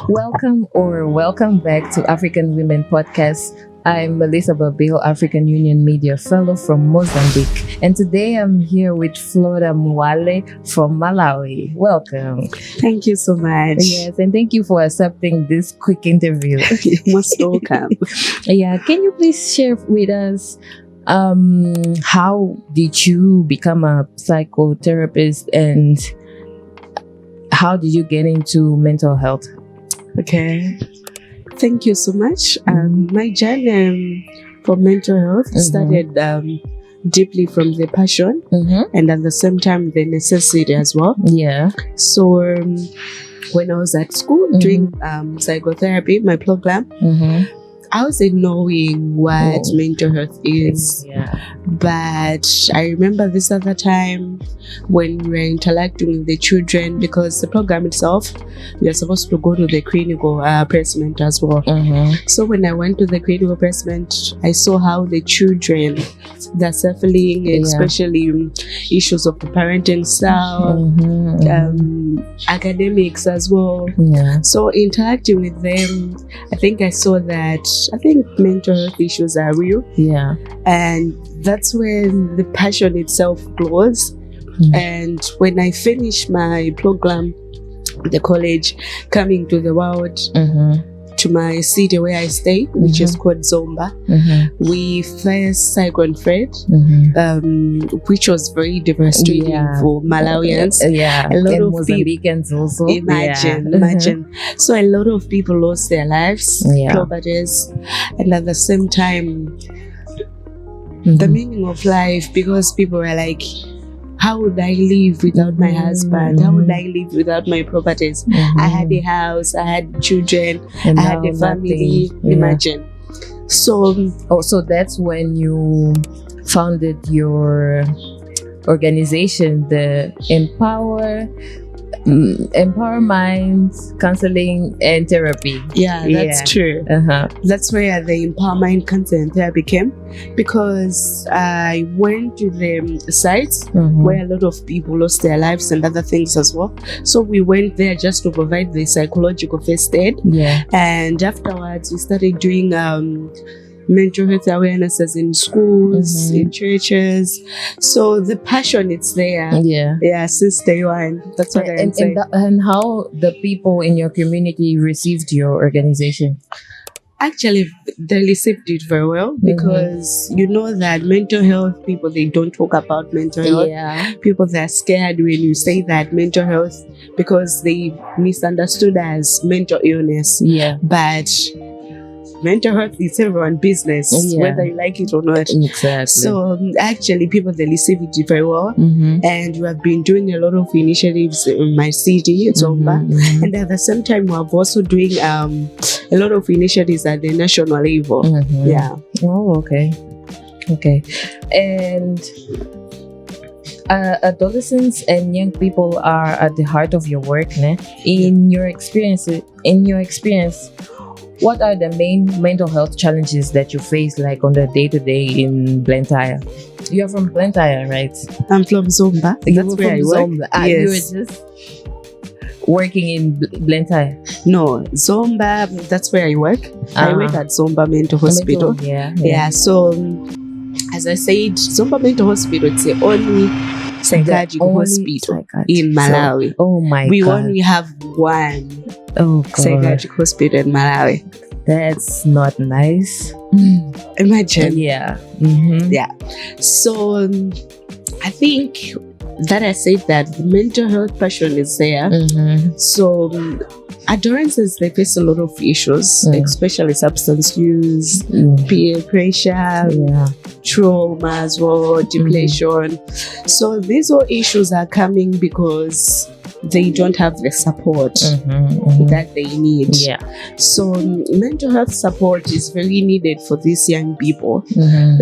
Welcome back to African Women Podcast. I'm Melissa Babeo, African Union Media Fellow from Mozambique. And today I'm here with Flora Mwale from Malawi. Welcome. Thank you so much. Yes, and thank you for accepting this quick interview. You're most welcome. Yeah, can you please share with us how did you become a psychotherapist and how did you get into mental health? Okay. Thank you so much. My journey for mental health started deeply from the passion and at the same time the necessity as well. Yeah. So when I was at school doing psychotherapy, my program, I wasn't knowing what mental health is. Yeah. But I remember this other time when we were interacting with the children, because the program itself, we are supposed to go to the clinical placement as well. So when I went to the clinical placement, I saw how the children, they're suffering, especially issues of the parenting style, academics as well. Yeah. So interacting with them, I think I saw that mental health issues are real. Yeah. And that's when the passion itself grows. And when I finished my program, the college, coming to the world, to my city where I stay, which is called Zomba, we faced Cyclone Freddy, which was very devastating for Malawians. Yeah, a lot and of Mozambicans also. Imagine. So a lot of people lost their lives, properties, and at the same time, the meaning of life, because people were like, how would I live without my husband? How would I live without my properties? I had a house, I had children, And I had a family. Imagine. So that's when you founded your organization, the Empower Minds, Counselling and Therapy. Yeah, that's true. That's where the Empower Mind Counselling and Therapy came, because I went to the sites where a lot of people lost their lives and other things as well. So we went there just to provide the psychological first aid. Yeah. And afterwards, we started doing mental health awarenesses in schools, in churches. So the passion, it's there. Yeah, since day one. That's what I'm saying. And how the people in your community received your organization? Actually, they received it very well, because you know that mental health people, they don't talk about mental health. Yeah. People, they're scared when you say that mental health, because they misunderstood as mental illness. Yeah. But mental health is everyone's business, whether you like it or not. Exactly. So actually, people, they receive it very well. And we have been doing a lot of initiatives in my city, Zomba. And at the same time, we are also doing a lot of initiatives at the national level. Yeah. Oh, okay. And adolescents and young people are at the heart of your work, ne? In your experience, what are the main mental health challenges that you face, like on the day-to-day in Blantyre? You're from Blantyre, right? I'm from Zomba. That's where I work. Yes. You were just working in Blantyre? No, Zomba, that's where I work. I work at Zomba Mental Hospital. So as I said, Zomba Mental Hospital, it's the only psychiatric hospital in Malawi. We only have one psychiatric hospital in Malawi. That's not nice. Imagine. Yeah. So I think that I said that the mental health passion is there. So adolescents, they face a lot of issues, especially substance use, peer pressure, trauma as well, depression. So these all issues are coming because they don't have the support that they need. So mental health support is very needed for these young people.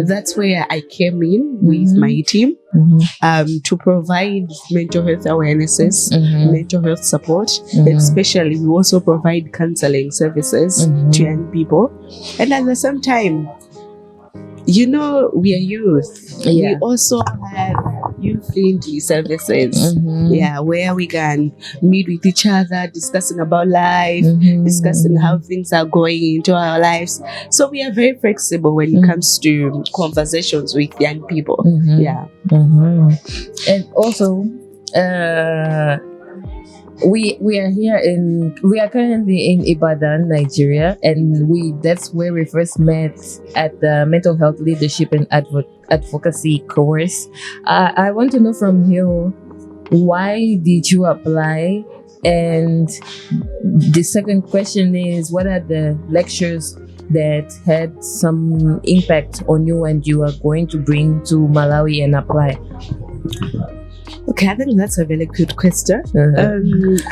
That's where I came in with my team to provide mental health awarenesses, mental health support. Especially, we also provide counseling services to young people. And at the same time, we are youth. We also have, family-friendly services. Yeah, where we can meet with each other, discussing about life, discussing how things are going into our lives. So we are very flexible when it comes to conversations with young people. Yeah. And also, we are currently in Ibadan, Nigeria, and that's where we first met at the mental health leadership and advocacy course. I want to know from you, why did you apply? And the second question is, what are the lectures that had some impact on you and you are going to bring to Malawi and apply? Okay, I think that's a really good question.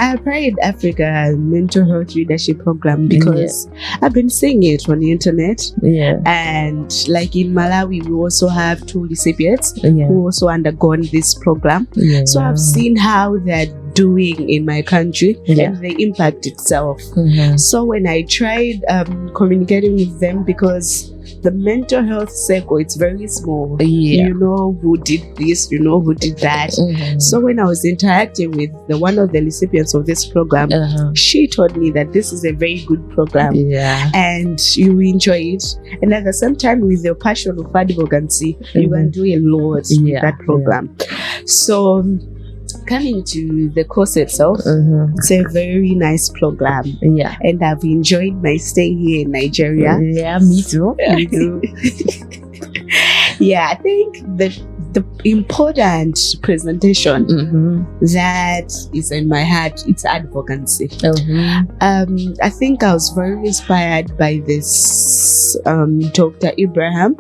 I applied Africa Mental Health Leadership Program because I've been seeing it on the internet. Yeah. And like in Malawi, we also have 2 recipients who also undergone this program. Yeah. So I've seen how they're doing in my country and the impact itself. So when I tried communicating with them, because the mental health circle, it's very small. You know who did this, you know who did that. So when I was interacting with one of the recipients of this program, she told me that this is a very good program and you enjoy it. And at the same time, with your passion of advocacy, you can do a lot with that program. So coming to the course itself, it's a very nice program. Yeah. And I've enjoyed my stay here in Nigeria. Yeah, me too. Me too. Yeah, I think the important presentation that is in my heart, it's advocacy. I think I was very inspired by this Dr. Ibrahim,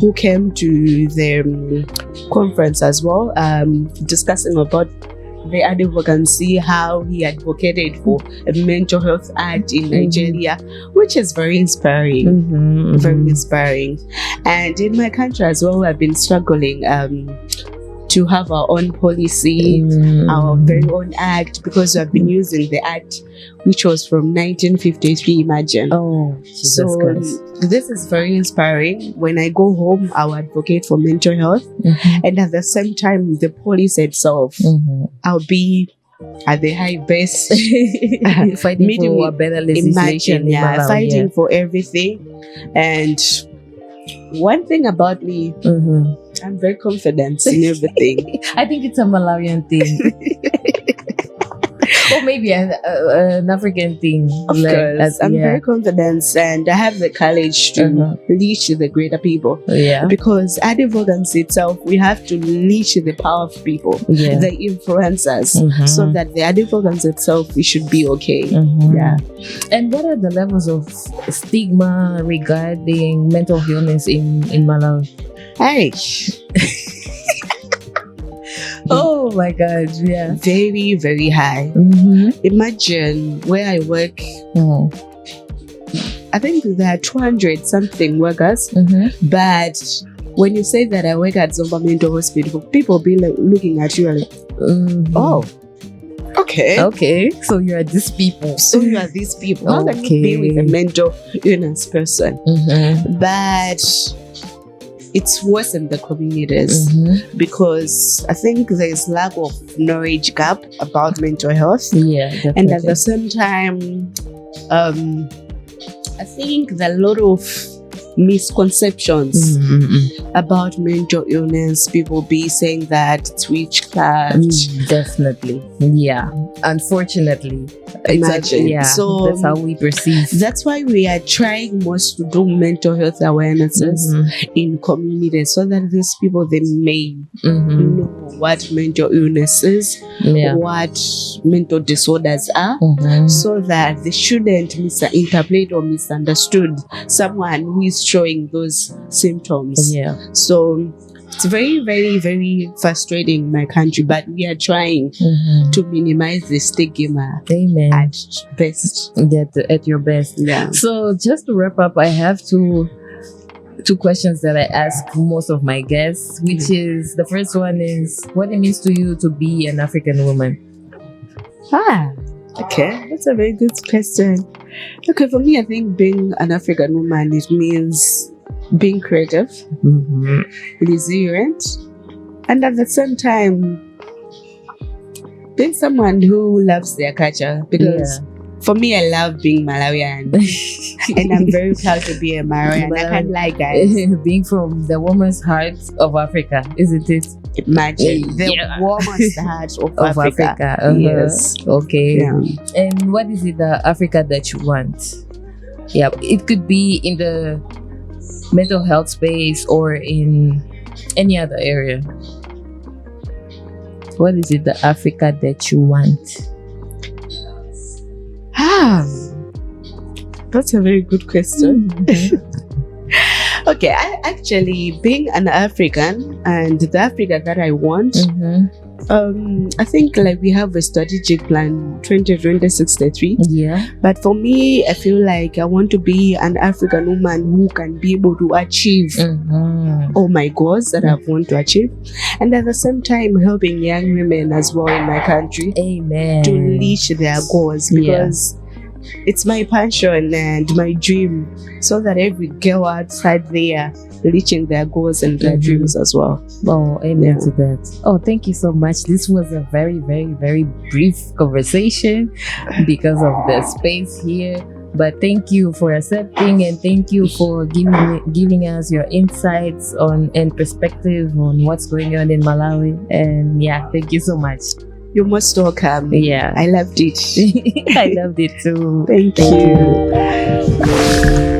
who came to the conference as well, discussing about the advocacy, how he advocated for a mental health act in Nigeria, which is very inspiring. Very inspiring. And in my country as well, I've been struggling to have our own policy, our very own act, because we've been using the act which was from 1953, imagine. Oh, so this is very inspiring. When I go home, I'll advocate for mental health, and at the same time, the police itself, I'll be at the high base, fighting for a better legislation. Fighting for everything. And one thing about me, I'm very confident in everything. I think it's a Malawian thing. Or maybe an African thing. Of course. I'm very confident, and I have the courage to reach the greater people. Yeah. Because advocacy itself, we have to reach the power of people, the influencers, so that the advocacy itself, we should be okay. Yeah. And what are the levels of stigma regarding mental illness in Malawi? Hey. Oh my God, yeah. Very, very high. Imagine where I work. I think there are 200 something workers, but when you say that I work at Zomba Mental Hospital, people be like looking at you like, oh, okay. So you are these people. How can you be with a mental illness person? But it's worse in the communities because I think there's lack of knowledge gap about mental health. Yeah, definitely. And at the same time, I think there are a lot of misconceptions about mental illness. People be saying that it's witchcraft. Definitely. Yeah. Unfortunately. Imagine. So that's how we perceive. That's why we are trying most to do mental health awarenesses in communities, so that these people, they may know what mental illness is, what mental disorders are, so that they shouldn't misinterpret or misunderstood someone who is showing those symptoms. So it's very, very, very frustrating in my country, but we are trying to minimize the stigma. Amen. At best. At your best. Yeah. So just to wrap up, I have two questions that I ask most of my guests, which is, the first one is, what it means to you to be an African woman? Okay, that's a very good question. Okay, for me, I think being an African woman, it means being creative, resilient, And at the same time, being someone who loves their culture, because for me, I love being Malawian, and I'm very proud to be a Malawian. I can't lie, guys. Being from the warmest heart of Africa, isn't it? Imagine the warmest heart of Africa. Yes. Okay. Yeah. And what is it, the Africa that you want? Yeah, it could be in the mental health space or in any other area. What is it, the Africa that you want? That's a very good question. Mm-hmm. Okay, I actually, being an African and the Africa that I want, I think like we have a strategic plan 2020-63. Yeah. But for me, I feel like I want to be an African woman who can be able to achieve all my goals that I want to achieve, and at the same time helping young women as well in my country Amen. to reach their goals, because it's my passion and my dream, so that every girl outside there reaching their goals and their dreams as well. Oh, amen to that. Oh, thank you so much. This was a very, very, very brief conversation because of the space here. But thank you for accepting, and thank you for giving us your insights on and perspective on what's going on in Malawi. And yeah, thank you so much. You're most welcome. Yeah. I loved it. I loved it too. Thank you.